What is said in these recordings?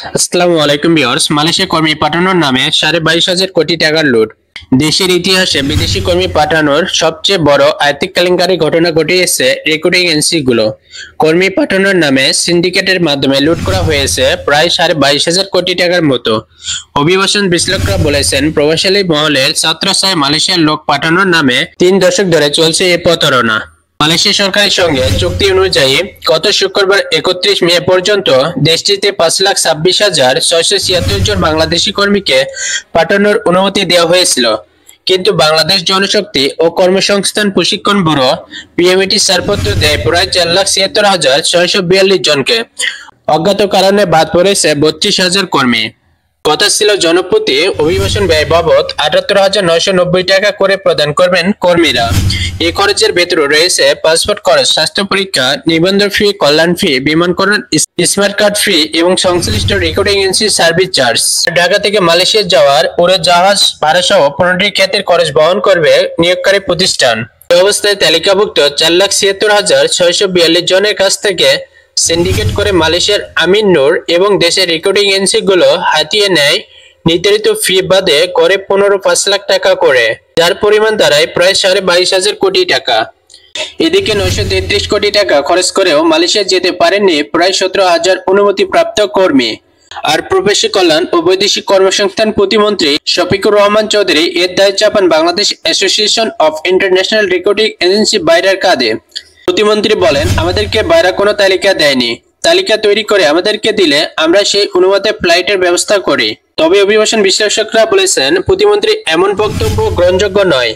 আসসালামু আলাইকুম viewers. Malaysia কর্মী পাঠানোর নামে 22,500 কোটি টাকার লুট। দেশের ইতিহাসে বিদেশি কর্মী পাঠানোর সবচেয়ে বড় আর্থিক কেলেঙ্কারি ঘটনা ঘটিয়েছে রিক্রুটিং এজেন্সিগুলো। কর্মী পাঠানোর নামে সিন্ডিকেটের মাধ্যমে লুট করা হয়েছে প্রায় 22,500 কোটি টাকার মতো। অভিবাসন বিশ্লেষকরা বলেছেন, প্রভাবশালী মহলের ছত্রছায়ায় মালয়েশিয়ার লোক পাঠানোর নামে 3 দশক ধরে চলছে এই প্রতারণা। মালয়েশিয়া সরকারের সঙ্গে চুক্তি অনুযায়ী গত শুক্রবার 31 মে পর্যন্ত দেশটিতে 5,26,676 জন বাংলাদেশি কর্মীকে পাঠানোর অনুমতি দেওয়া হয়েছিল, কিন্তু বাংলাদেশ জনশক্তি ও কর্মসংস্থান প্রশিক্ষণ ব্যুরো বিএমইটি ছাড়পত্র দেয় প্রায় 4,76,642 জনকে। অজ্ঞাত কারণে বাদ পড়েছে 32,000 কর্মী। কথা ছিল, জনপ্রতি অভিবাসন ব্যয় বাবদ 78,990 টাকা করে প্রদান করবেন কর্মীরা। এই খরচের ভেতরে রয়েছে পাসপোর্ট খরচ, স্বাস্থ্য পরীক্ষা, নিবন্ধন ফি, কল্যাণ ফি, বিমানকরণ, স্মার্ট কার্ড ফি এবং সংশ্লিষ্ট recruiting agency service charge. Dhaka থেকে মালয়েশিয়া যাওয়ার উড়োজাহাজ ভাড়া সহ 15টি ক্ষেত্রের খরচ বহন করবে নিয়োগকারী প্রতিষ্ঠান। এই অবস্থায় তালিকাভুক্ত 4,76,642 জনের কাছ থেকে সিন্ডিকেট করে মালয়েশিয়ার আমিন নূর এবং দেশের রিক্রুটিং এজেন্সিগুলো হাতিয়ে নেয় নির্ধারিত ফি বাদে করে 15-5 লাখ টাকা করে, যার পরিমাণ দাঁড়ায় প্রায় 22,500 কোটি টাকা। এদিকে 933 কোটি টাকা খরচ করেও মালয়েশিয়া যেতে পারেননি প্রায় 17,000 অনুমতিপ্রাপ্ত কর্মী। আর প্রবাসী কল্যাণ ও বৈদেশিক কর্মসংস্থান প্রতিমন্ত্রী শফিকুর রহমান চৌধুরী এর দায় চাপান Bangladesh association of international recruiting agency বাইরার কাঁধে। প্রতিমন্ত্রী বলেন, আমাদেরকে বাইরা কোনো তালিকা দেয়নি, তালিকা তৈরি করে আমাদেরকে দিলে আমরা সেই অনুমতে ফ্লাইটের ব্যবস্থা করি। তবে অভিবাসন বিশ্লেষকরা বলেছেন, প্রতিমন্ত্রী এমন বক্তব্য গ্রহণযোগ্য নয়।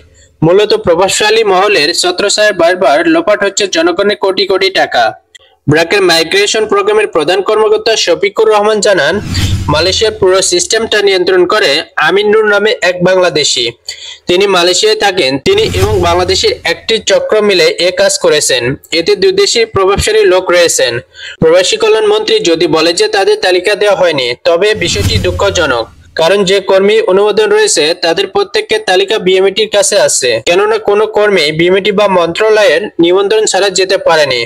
মূলত প্রভাবশালী মহলের ছত্রছায়ায় বারবার লোপাট হচ্ছে জনগণের কোটি কোটি টাকা। ব্র্যাকের মাইগ্রেশন প্রোগ্রামের প্রধান কর্মকর্তা শফিকুর রহমান জানান, মালয়েশিয়ার পুরো সিস্টেমটা নিয়ন্ত্রণ করে আমিন নূর নামে এক বাংলাদেশি। তিনি মালয়েশিয়ায় থাকেন। তিনি এবং বাংলাদেশের একটি চক্র মিলে এ কাজ করেছেন। এতে দুই দেশের প্রভাবশালী লোক রয়েছেন। প্রবাসী কল্যাণ মন্ত্রী যদি বলে যে তাদের তালিকা দেওয়া হয়নি, তবে বিষয়টি দুঃখজনক। কারণ যে কর্মী অনুমোদন রয়েছে তাদের প্রত্যেকের তালিকা বিএমইটির কাছে আছে। কেননা কোনো কর্মী বিএমইটি বা মন্ত্রণালয়ের নিবন্ধন ছাড়া যেতে পারেনি।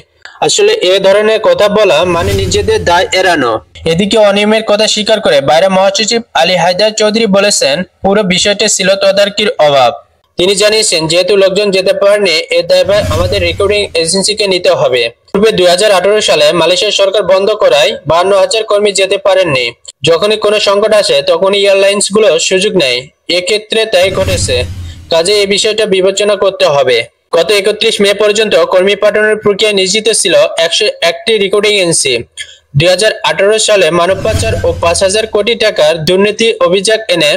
আসলে এ ধরনের কথা বলা মানে নিজেদের দায় এড়ানো। এদিকে অনিয়মের কথা স্বীকার করে বাইরা মহাসচিব আলী হায়দার চৌধুরী বলেছেন, পুরো বিষয়টি ছিল তদারকির অভাব। তিনি জানিয়েছেন, যেহেতু লোকজন যেতে পারেনি, এর দায়ভার আমাদের রিক্রুটিং এজেন্সিকে নিতে হবে। পূর্বে 2018 সালে মালয়েশিয়া সরকার বন্ধ করায় 52,000 কর্মী যেতে পারেননি। যখনই কোনো সংকট আসে তখনই এয়ারলাইন্স গুলো সুযোগ নেয়। এক্ষেত্রে তাই ঘটেছে। কাজে এই বিষয়টা বিবেচনা করতে হবে। গত 31 মে পর্যন্ত কর্মী পাঠানোর প্রক্রিয়ায় নিয়োজিত ছিল 101টি রিক্রুটিং এজেন্সি। 2018 সালে মানব পাচার ও 5,000 কোটি টাকার দুর্নীতি অভিযোগ এনে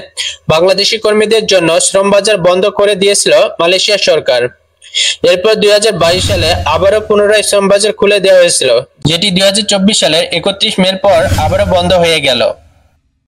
বাংলাদেশি কর্মীদের জন্য শ্রম বাজার বন্ধ করে দিয়েছিল মালয়েশিয়া সরকার। এরপর 2022 সালে আবারও পুনরায় শ্রম বাজার খুলে দেওয়া হয়েছিল, যেটি 2024 সালের 31 মের পর আবারও বন্ধ হয়ে গেল।